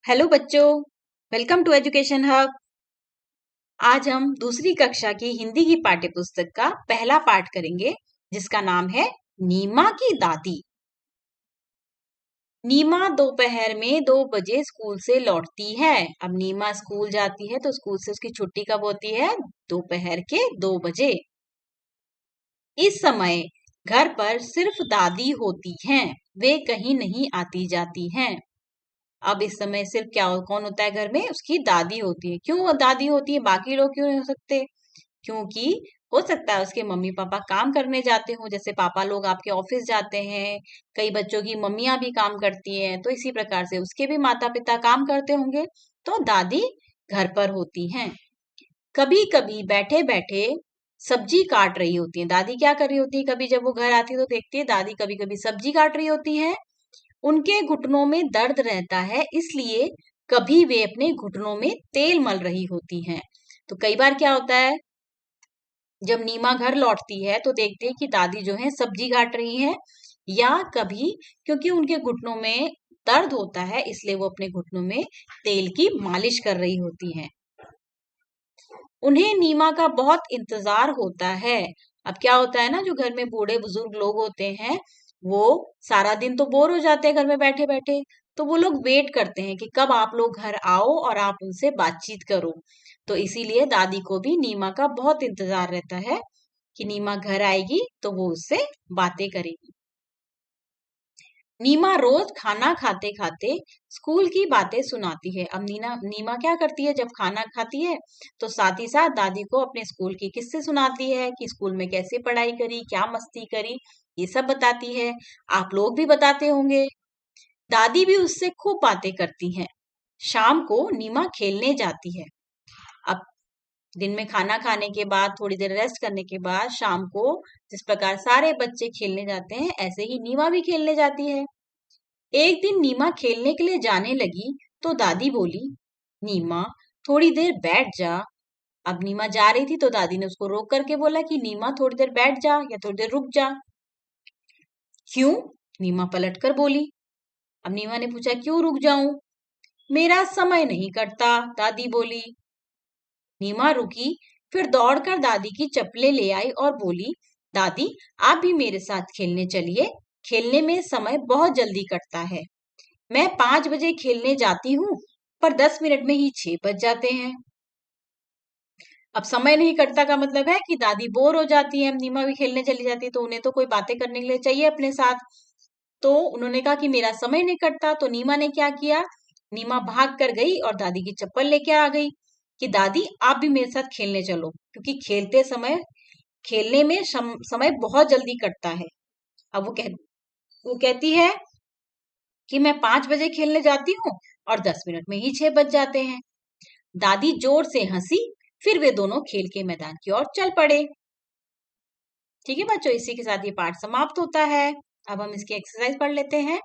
Hello बच्चों, welcome to education hub. आज हम दूसरी कक्षा की हिंदी की पाठ्य पुस्तक का पहला पाठ करेंगे, जिसका नाम है नीमा की दादी। नीमा दोपहर में 2 बजे स्कूल से लौटती है। अब नीमा स्कूल जाती है तो स्कूल से उसकी छुट्टी कब होती है? दोपहर के 2 बजे। इस समय घर पर सिर्फ दादी होती हैं, वे कहीं नहीं आती जाती हैं। अब इस समय सिर्फ कौन होता है घर में? उसकी दादी होती है। क्यों दादी होती है, बाकी लोग क्यों नहीं हो सकते? क्योंकि हो सकता है उसके मम्मी पापा काम करने जाते हो, जैसे पापा लोग आपके ऑफिस जाते हैं, कई बच्चों की मम्मियां भी काम करती हैं, तो इसी प्रकार से उसके भी माता पिता काम करते होंगे, तो दादी घर पर होती हैं। कभी कभी बैठे बैठे सब्जी काट रही होती है। दादी क्या कर रही होती है? कभी जब वो घर आती है तो देखती है दादी कभी कभी सब्जी काट रही होती है। उनके घुटनों में दर्द रहता है, इसलिए कभी वे अपने घुटनों में तेल मल रही होती हैं। तो कई बार क्या होता है, जब नीमा घर लौटती है तो देखते हैं कि दादी जो है सब्जी काट रही है, या कभी क्योंकि उनके घुटनों में दर्द होता है इसलिए वो अपने घुटनों में तेल की मालिश कर रही होती हैं। उन्हें नीमा का बहुत इंतजार होता है। अब क्या होता है ना, जो घर में बूढ़े बुजुर्ग लोग होते हैं, वो सारा दिन तो बोर हो जाते हैं घर में बैठे बैठे, तो वो लोग वेट करते हैं कि कब आप लोग घर आओ और आप उनसे बातचीत करो। तो इसीलिए दादी को भी नीमा का बहुत इंतजार रहता है कि नीमा घर आएगी तो वो उससे बातें करेगी। नीमा रोज खाना खाते खाते स्कूल की बातें सुनाती है। अब नीमा क्या करती है, जब खाना खाती है तो साथ ही साथ दादी को अपने स्कूल की किस्से सुनाती है कि स्कूल में कैसे पढ़ाई करी, क्या मस्ती करी, ये सब बताती है। आप लोग भी बताते होंगे। दादी भी उससे खूब बातें करती हैं। शाम को नीमा खेलने जाती है। अब दिन में खाना खाने के बाद थोड़ी देर रेस्ट करने के बाद शाम को जिस प्रकार सारे बच्चे खेलने जाते हैं, ऐसे ही नीमा भी खेलने जाती है। एक दिन नीमा खेलने के लिए जाने लगी तो दादी बोली, नीमा थोड़ी देर बैठ जा। अब नीमा जा रही थी तो दादी ने उसको रोक करके बोला कि नीमा थोड़ी देर बैठ जा या थोड़ी देर रुक जा। क्यों? नीमा पलट कर बोली। अब नीमा ने पूछा, क्यों रुक जाऊं? मेरा समय नहीं कटता, दादी बोली। नीमा रुकी, फिर दौड़कर दादी की चप्पलें ले आई और बोली, दादी आप भी मेरे साथ खेलने चलिए, खेलने में समय बहुत जल्दी कटता है। मैं 5 बजे खेलने जाती हूँ, पर 10 मिनट में ही 6 बज जाते हैं। अब समय नहीं कटता का मतलब है कि दादी बोर हो जाती है। अब नीमा भी खेलने चली जाती है तो उन्हें तो कोई बातें करने के लिए चाहिए अपने साथ। तो उन्होंने कहा कि मेरा समय नहीं कटता, तो नीमा ने क्या किया, नीमा भाग कर गई और दादी की चप्पल लेके आ गई कि दादी आप भी मेरे साथ खेलने चलो, क्योंकि खेलने में समय बहुत जल्दी कटता है। अब वो कहती है कि मैं 5 बजे खेलने जाती हूँ और 10 मिनट में ही 6 बज जाते हैं। दादी जोर से हंसी, फिर वे दोनों खेल के मैदान की ओर चल पड़े। ठीक है बच्चों, इसी के साथ ये पाठ समाप्त होता है। अब हम इसकी एक्सरसाइज पढ़ लेते हैं।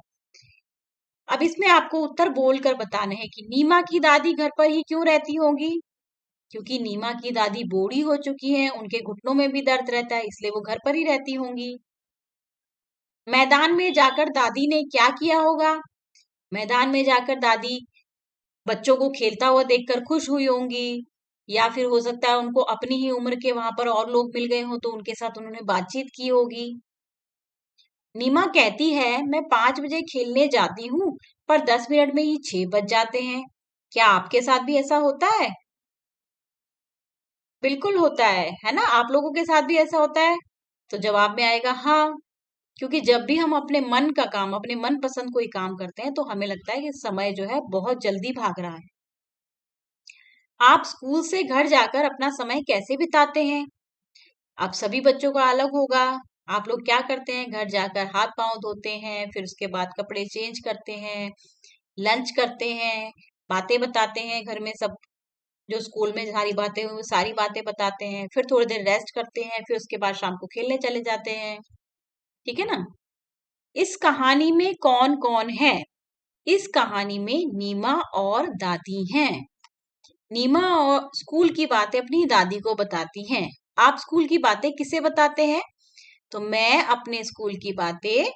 अब इसमें आपको उत्तर बोलकर बताना है कि नीमा की दादी घर पर ही क्यों रहती होंगी। क्योंकि नीमा की दादी बूढ़ी हो चुकी हैं, उनके घुटनों में भी दर्द रहता है, इसलिए वो घर पर ही रहती होंगी। मैदान में जाकर दादी ने क्या किया होगा? मैदान में जाकर दादी बच्चों को खेलता हुआ देखकर खुश हुई होंगी, या फिर हो सकता है उनको अपनी ही उम्र के वहां पर और लोग मिल गए हों तो उनके साथ उन्होंने बातचीत की होगी। नीमा कहती है, मैं 5 बजे खेलने जाती हूँ, पर 10 मिनट में ही 6 बज जाते हैं। क्या आपके साथ भी ऐसा होता है? बिल्कुल होता है ना? आप लोगों के साथ भी ऐसा होता है? तो जवाब में आएगा हाँ। क्योंकि जब भी हम अपने मन का काम, अपने मन पसंद कोई काम करते हैं तो हमें लगता है कि समय जो है बहुत जल्दी भाग रहा है। आप स्कूल से घर जाकर अपना समय कैसे बिताते हैं? अब सभी बच्चों का अलग होगा। आप लोग क्या करते हैं? घर जाकर हाथ पांव धोते हैं, फिर उसके बाद कपड़े चेंज करते हैं, लंच करते हैं, बातें बताते हैं घर में सब, जो स्कूल में सारी बातें हुई वो सारी बातें बताते हैं, फिर थोड़ी देर रेस्ट करते हैं, फिर उसके बाद शाम को खेलने चले जाते हैं। ठीक है ना? इस कहानी में कौन कौन है? इस कहानी में नीमा और दादी हैं। नीमा और स्कूल की बातें अपनी दादी को बताती हैं। आप स्कूल की बातें किसे बताते हैं? तो मैं अपने स्कूल की बातें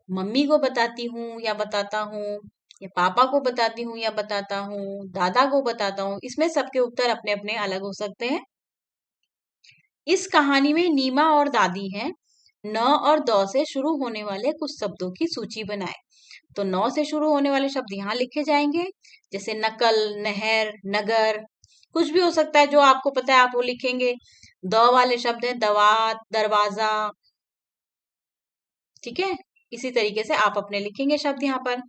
मम्मी को बताती हूँ या बताता हूँ, या पापा को बताती हूँ या बताता हूँ, दादा को बताता हूँ, इसमें सबके उत्तर अपने अपने अलग हो सकते हैं। इस कहानी में नीमा और दादी हैं। न और द से शुरू होने वाले कुछ शब्दों की सूची बनाए। तो न से शुरू होने वाले शब्द यहाँ लिखे जाएंगे, जैसे नकल, नहर, नगर, कुछ भी हो सकता है जो आपको पता है आप वो लिखेंगे। द वाले शब्द हैं दवात, दरवाजा, ठीक है। इसी तरीके से आप अपने लिखेंगे शब्द यहाँ पर।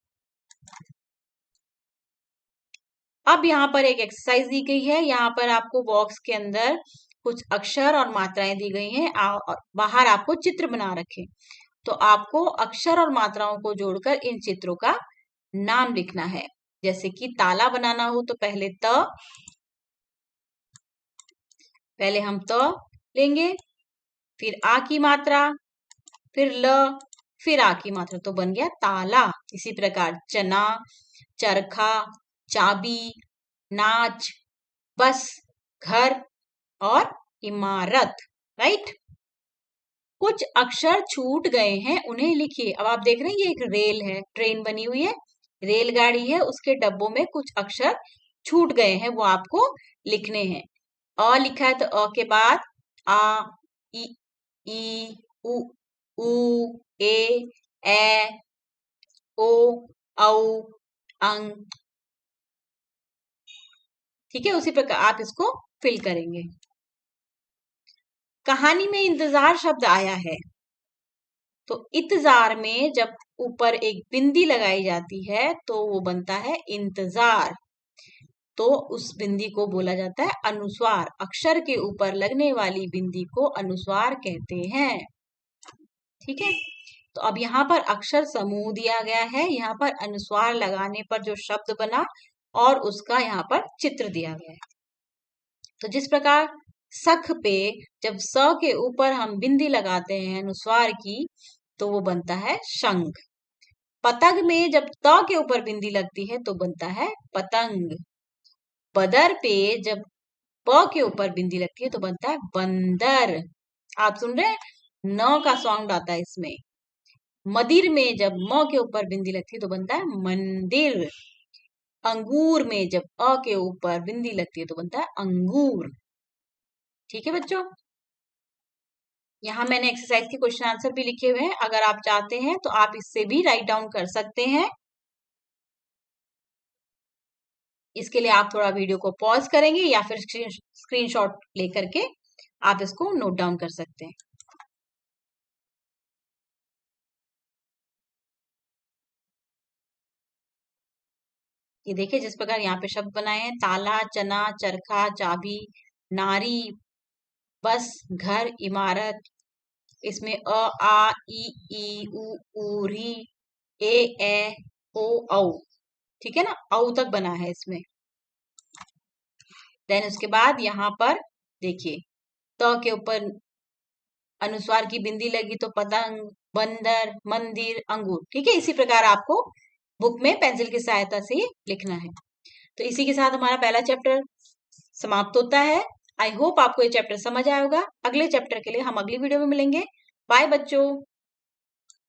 अब यहाँ पर एक एक्सरसाइज दी गई है। यहाँ पर आपको बॉक्स के अंदर कुछ अक्षर और मात्राएं दी गई हैं। बाहर आपको चित्र बना रखे, तो आपको अक्षर और मात्राओं को जोड़कर इन चित्रों का नाम लिखना है। जैसे कि ताला बनाना हो तो पहले हम त लेंगे, फिर आ की मात्रा, फिर ल, फिर आ की मात्रा, तो बन गया ताला। इसी प्रकार चना, चरखा, चाबी, नाच, बस, घर और इमारत। राइट। कुछ अक्षर छूट गए हैं, उन्हें लिखिए। अब आप देख रहे हैं ये एक रेल है, ट्रेन बनी हुई है, रेलगाड़ी है, उसके डब्बों में कुछ अक्षर छूट गए हैं, वो आपको लिखने हैं। अ लिखा है तो अ के बाद आ, इ, ई, उ, ए, ओ, औ, अंग, ठीक है। उसी प्रकार आप इसको फिल करेंगे। कहानी में इंतजार शब्द आया है, तो इंतजार में जब ऊपर एक बिंदी लगाई जाती है तो वो बनता है इंतजार। तो उस बिंदी को बोला जाता है अनुस्वार। अक्षर के ऊपर लगने वाली बिंदी को अनुस्वार कहते हैं, ठीक है। तो अब यहाँ पर अक्षर समूह दिया गया है, यहाँ पर अनुस्वार लगाने पर जो शब्द बना और उसका यहाँ पर चित्र दिया गया है। तो जिस प्रकार सख पे जब स के ऊपर हम बिंदी लगाते हैं अनुस्वार की, तो वो बनता है शंख। पतंग में जब त के ऊपर बिंदी लगती है तो बनता है पतंग। बदर पे जब प के ऊपर बिंदी लगती है तो बनता है बंदर। आप सुन रहे हैं, न का साउंड आता है इसमें। मदिर में जब म के ऊपर बिंदी लगती है तो बनता है मंदिर। अंगूर में जब अ के ऊपर बिंदी लगती है तो बनता है अंगूर। ठीक है बच्चों, यहाँ मैंने एक्सरसाइज के क्वेश्चन आंसर भी लिखे हुए हैं, अगर आप चाहते हैं तो आप इससे भी राइट डाउन कर सकते हैं। इसके लिए आप थोड़ा वीडियो को पॉज करेंगे या फिर स्क्रीनशॉट लेकर के आप इसको नोट डाउन कर सकते हैं। ये देखिए जिस प्रकार यहाँ पे शब्द बनाए हैं, ताला, चना, चरखा, चाबी, नारी, बस, घर, इमारत। इसमें अ, आ, ई, उ, री, ए, ओ, औ, ठीक है ना, औ तक बना है इसमें। देन उसके बाद यहाँ पर देखिए त के ऊपर अनुस्वार की बिंदी लगी तो पतंग, बंदर, मंदिर, अंगूर, ठीक है। इसी प्रकार आपको बुक में पेंसिल की सहायता से लिखना है। तो इसी के साथ हमारा पहला चैप्टर समाप्त होता है। आई होप आपको ये चैप्टर समझ आया होगा। अगले चैप्टर के लिए हम अगली वीडियो में मिलेंगे। बाय बच्चों।